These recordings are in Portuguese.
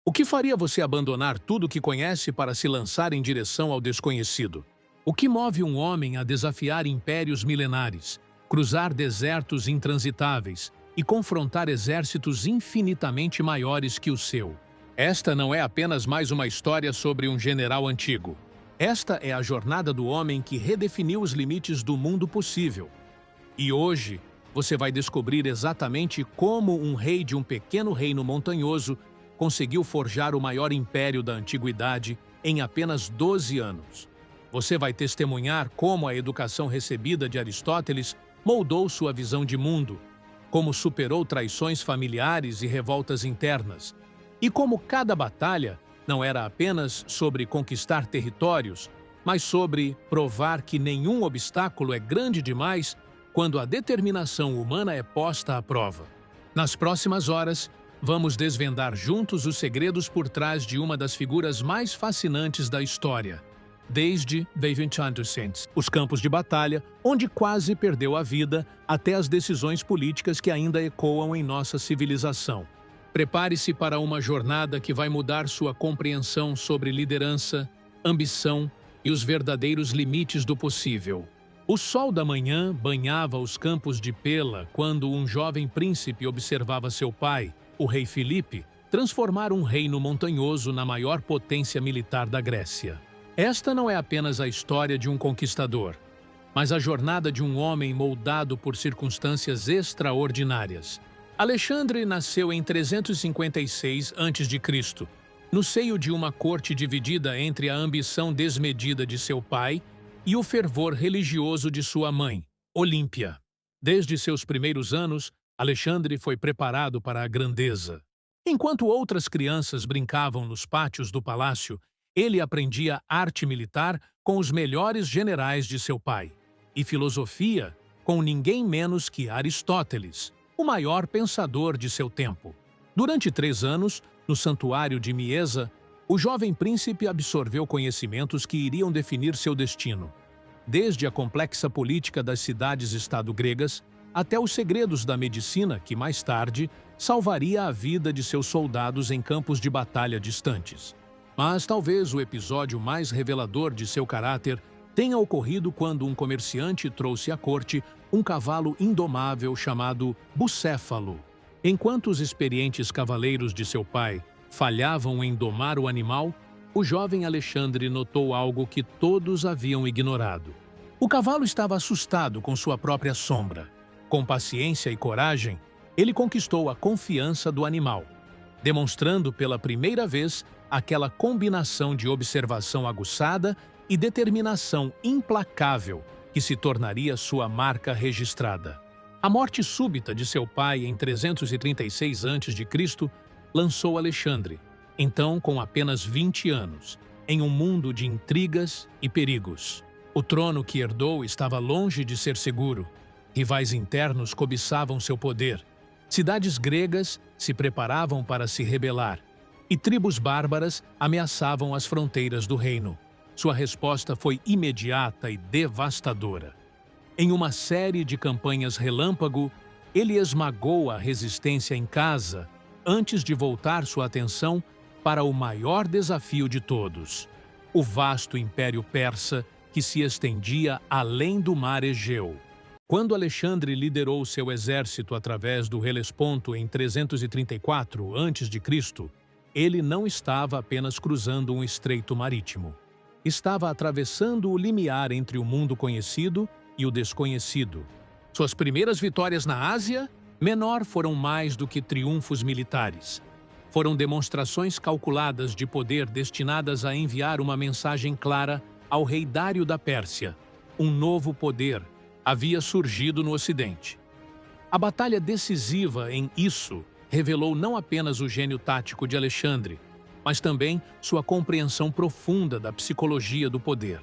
O que faria você abandonar tudo o que conhece para se lançar em direção ao desconhecido? O que move um homem a desafiar impérios milenares, cruzar desertos intransitáveis e confrontar exércitos infinitamente maiores que o seu? Esta não é apenas mais uma história sobre um general antigo. Esta é a jornada do homem que redefiniu os limites do mundo possível. E hoje, você vai descobrir exatamente como um rei de um pequeno reino montanhoso conseguiu forjar o maior império da antiguidade em apenas 12 anos. Você vai testemunhar como a educação recebida de Aristóteles moldou sua visão de mundo, como superou traições familiares e revoltas internas, e como cada batalha não era apenas sobre conquistar territórios, mas sobre provar que nenhum obstáculo é grande demais quando a determinação humana é posta à prova. Nas próximas horas, vamos desvendar juntos os segredos por trás de uma das figuras mais fascinantes da história, desde Viventinandus, os campos de batalha, onde quase perdeu a vida, até as decisões políticas que ainda ecoam em nossa civilização. Prepare-se para uma jornada que vai mudar sua compreensão sobre liderança, ambição e os verdadeiros limites do possível. O sol da manhã banhava os campos de Pela quando um jovem príncipe observava seu pai, o rei Filipe, transformar um reino montanhoso na maior potência militar da Grécia. Esta não é apenas a história de um conquistador, mas a jornada de um homem moldado por circunstâncias extraordinárias. Alexandre nasceu em 356 a.C., no seio de uma corte dividida entre a ambição desmedida de seu pai e o fervor religioso de sua mãe, Olímpia. Desde seus primeiros anos, Alexandre foi preparado para a grandeza. Enquanto outras crianças brincavam nos pátios do palácio, ele aprendia arte militar com os melhores generais de seu pai e filosofia com ninguém menos que Aristóteles, o maior pensador de seu tempo. Durante 3 anos, no santuário de Miesa, o jovem príncipe absorveu conhecimentos que iriam definir seu destino, desde a complexa política das cidades-estado gregas até os segredos da medicina que, mais tarde, salvaria a vida de seus soldados em campos de batalha distantes. Mas talvez o episódio mais revelador de seu caráter tenha ocorrido quando um comerciante trouxe à corte um cavalo indomável chamado Bucéfalo. Enquanto os experientes cavaleiros de seu pai falhavam em domar o animal, o jovem Alexandre notou algo que todos haviam ignorado. O cavalo estava assustado com sua própria sombra. Com paciência e coragem, ele conquistou a confiança do animal, demonstrando pela primeira vez aquela combinação de observação aguçada e determinação implacável que se tornaria sua marca registrada. A morte súbita de seu pai em 336 a.C. lançou Alexandre, então com apenas 20 anos, em um mundo de intrigas e perigos. O trono que herdou estava longe de ser seguro. Rivais internos cobiçavam seu poder. Cidades gregas se preparavam para se rebelar. E tribos bárbaras ameaçavam as fronteiras do reino. Sua resposta foi imediata e devastadora. Em uma série de campanhas relâmpago, ele esmagou a resistência em casa antes de voltar sua atenção para o maior desafio de todos, o vasto Império Persa que se estendia além do mar Egeu. Quando Alexandre liderou seu exército através do Helesponto em 334 a.C., ele não estava apenas cruzando um estreito marítimo. Estava atravessando o limiar entre o mundo conhecido e o desconhecido. Suas primeiras vitórias na Ásia Menor foram mais do que triunfos militares. Foram demonstrações calculadas de poder destinadas a enviar uma mensagem clara ao rei Dário da Pérsia. Um novo poder havia surgido no Ocidente. A batalha decisiva em Isso revelou não apenas o gênio tático de Alexandre, mas também sua compreensão profunda da psicologia do poder.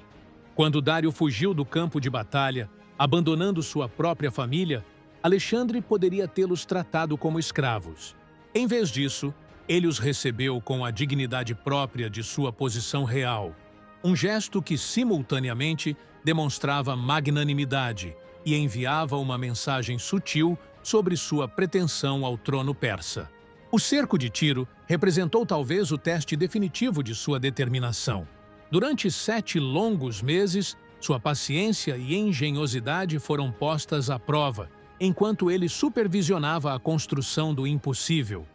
Quando Dário fugiu do campo de batalha, abandonando sua própria família, Alexandre poderia tê-los tratado como escravos. Em vez disso, ele os recebeu com a dignidade própria de sua posição real, um gesto que simultaneamente demonstrava magnanimidade e enviava uma mensagem sutil sobre sua pretensão ao trono persa. O cerco de Tiro representou talvez o teste definitivo de sua determinação. Durante 7 longos meses, sua paciência e engenhosidade foram postas à prova, enquanto ele supervisionava a construção do impossível.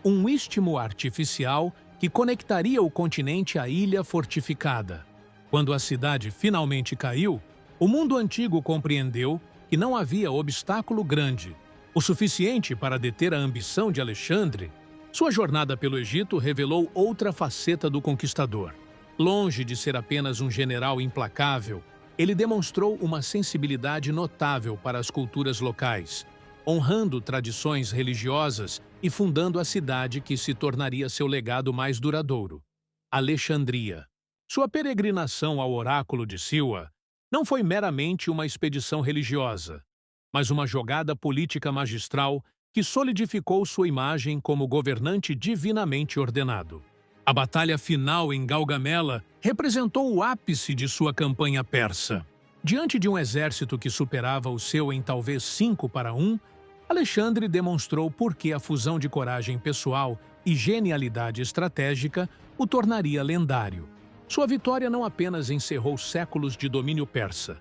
Um istmo artificial que conectaria o continente à ilha fortificada. Quando a cidade finalmente caiu, o mundo antigo compreendeu que não havia obstáculo grande, o suficiente para deter a ambição de Alexandre. Sua jornada pelo Egito revelou outra faceta do conquistador. Longe de ser apenas um general implacável, ele demonstrou uma sensibilidade notável para as culturas locais, honrando tradições religiosas e fundando a cidade que se tornaria seu legado mais duradouro, Alexandria. Sua peregrinação ao oráculo de Silwa não foi meramente uma expedição religiosa, mas uma jogada política magistral que solidificou sua imagem como governante divinamente ordenado. A batalha final em Gaugamela representou o ápice de sua campanha persa. Diante de um exército que superava o seu em talvez 5-1, Alexandre demonstrou por que a fusão de coragem pessoal e genialidade estratégica o tornaria lendário. Sua vitória não apenas encerrou séculos de domínio persa,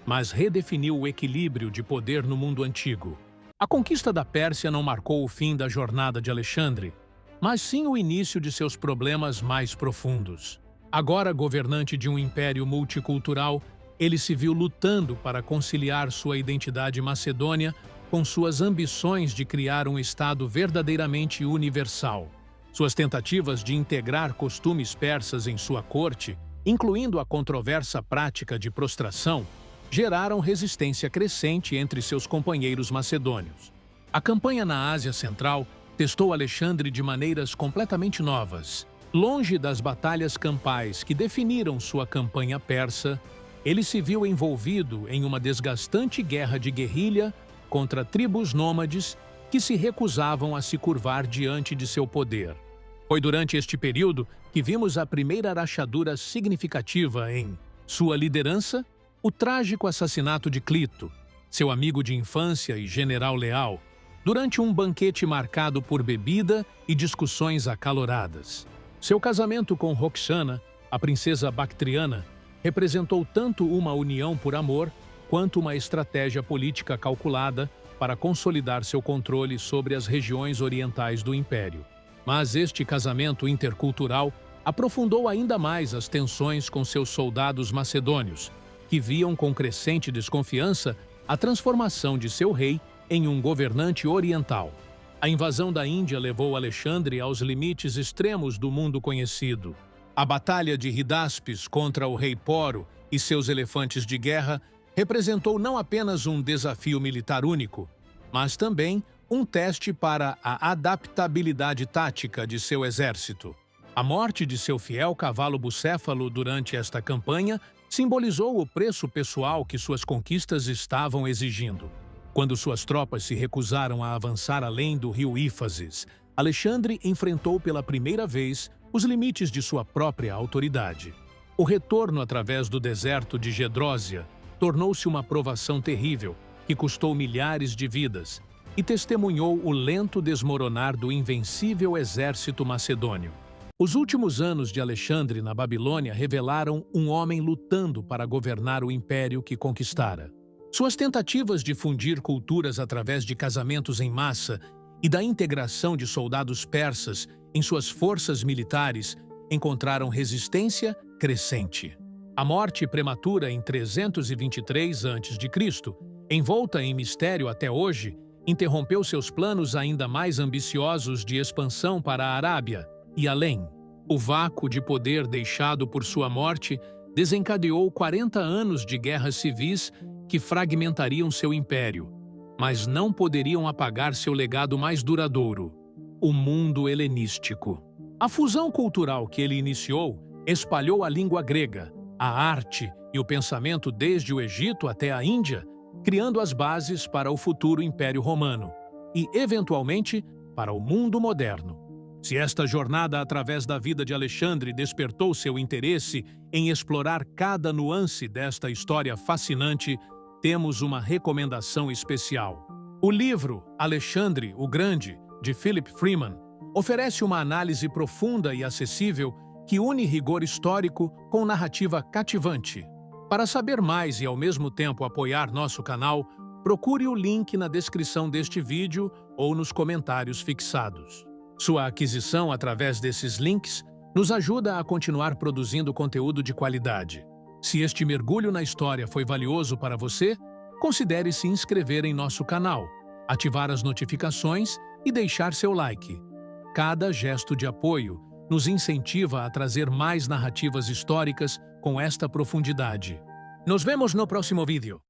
mas redefiniu o equilíbrio de poder no mundo antigo. A conquista da Pérsia não marcou o fim da jornada de Alexandre, mas sim o início de seus problemas mais profundos. Agora governante de um império multicultural, ele se viu lutando para conciliar sua identidade macedônia com suas ambições de criar um Estado verdadeiramente universal. Suas tentativas de integrar costumes persas em sua corte, incluindo a controversa prática de prostração, geraram resistência crescente entre seus companheiros macedônios. A campanha na Ásia Central testou Alexandre de maneiras completamente novas. Longe das batalhas campais que definiram sua campanha persa, ele se viu envolvido em uma desgastante guerra de guerrilha contra tribos nômades que se recusavam a se curvar diante de seu poder. Foi durante este período que vimos a primeira rachadura significativa em sua liderança, o trágico assassinato de Clito, seu amigo de infância e general leal, durante um banquete marcado por bebida e discussões acaloradas. Seu casamento com Roxana, a princesa bactriana, representou tanto uma união por amor quanto uma estratégia política calculada para consolidar seu controle sobre as regiões orientais do império. Mas este casamento intercultural aprofundou ainda mais as tensões com seus soldados macedônios, que viam com crescente desconfiança a transformação de seu rei em um governante oriental. A invasão da Índia levou Alexandre aos limites extremos do mundo conhecido. A batalha de Hidáspes contra o rei Poro e seus elefantes de guerra representou não apenas um desafio militar único, mas também um teste para a adaptabilidade tática de seu exército. A morte de seu fiel cavalo bucéfalo durante esta campanha simbolizou o preço pessoal que suas conquistas estavam exigindo. Quando suas tropas se recusaram a avançar além do rio Ífases, Alexandre enfrentou pela primeira vez os limites de sua própria autoridade. O retorno através do deserto de Gedrósia tornou-se uma provação terrível que custou milhares de vidas e testemunhou o lento desmoronar do invencível exército macedônio. Os últimos anos de Alexandre na Babilônia revelaram um homem lutando para governar o império que conquistara. Suas tentativas de fundir culturas através de casamentos em massa e da integração de soldados persas em suas forças militares encontraram resistência crescente. A morte prematura em 323 a.C., envolta em mistério até hoje, interrompeu seus planos ainda mais ambiciosos de expansão para a Arábia e além. O vácuo de poder deixado por sua morte desencadeou 40 anos de guerras civis que fragmentariam seu império, mas não poderiam apagar seu legado mais duradouro, o mundo helenístico. A fusão cultural que ele iniciou espalhou a língua grega, a arte e o pensamento desde o Egito até a Índia, criando as bases para o futuro Império Romano e, eventualmente, para o mundo moderno. Se esta jornada através da vida de Alexandre despertou seu interesse em explorar cada nuance desta história fascinante, temos uma recomendação especial. O livro Alexandre o Grande, de Philip Freeman, Oferece uma análise profunda e acessível que une rigor histórico com narrativa cativante. Para saber mais e ao mesmo tempo apoiar nosso canal, procure o link na descrição deste vídeo ou nos comentários fixados. Sua aquisição através desses links nos ajuda a continuar produzindo conteúdo de qualidade. Se este mergulho na história foi valioso para você, considere se inscrever em nosso canal, ativar as notificações e deixar seu like. Cada gesto de apoio nos incentiva a trazer mais narrativas históricas com esta profundidade. Nos vemos no próximo vídeo.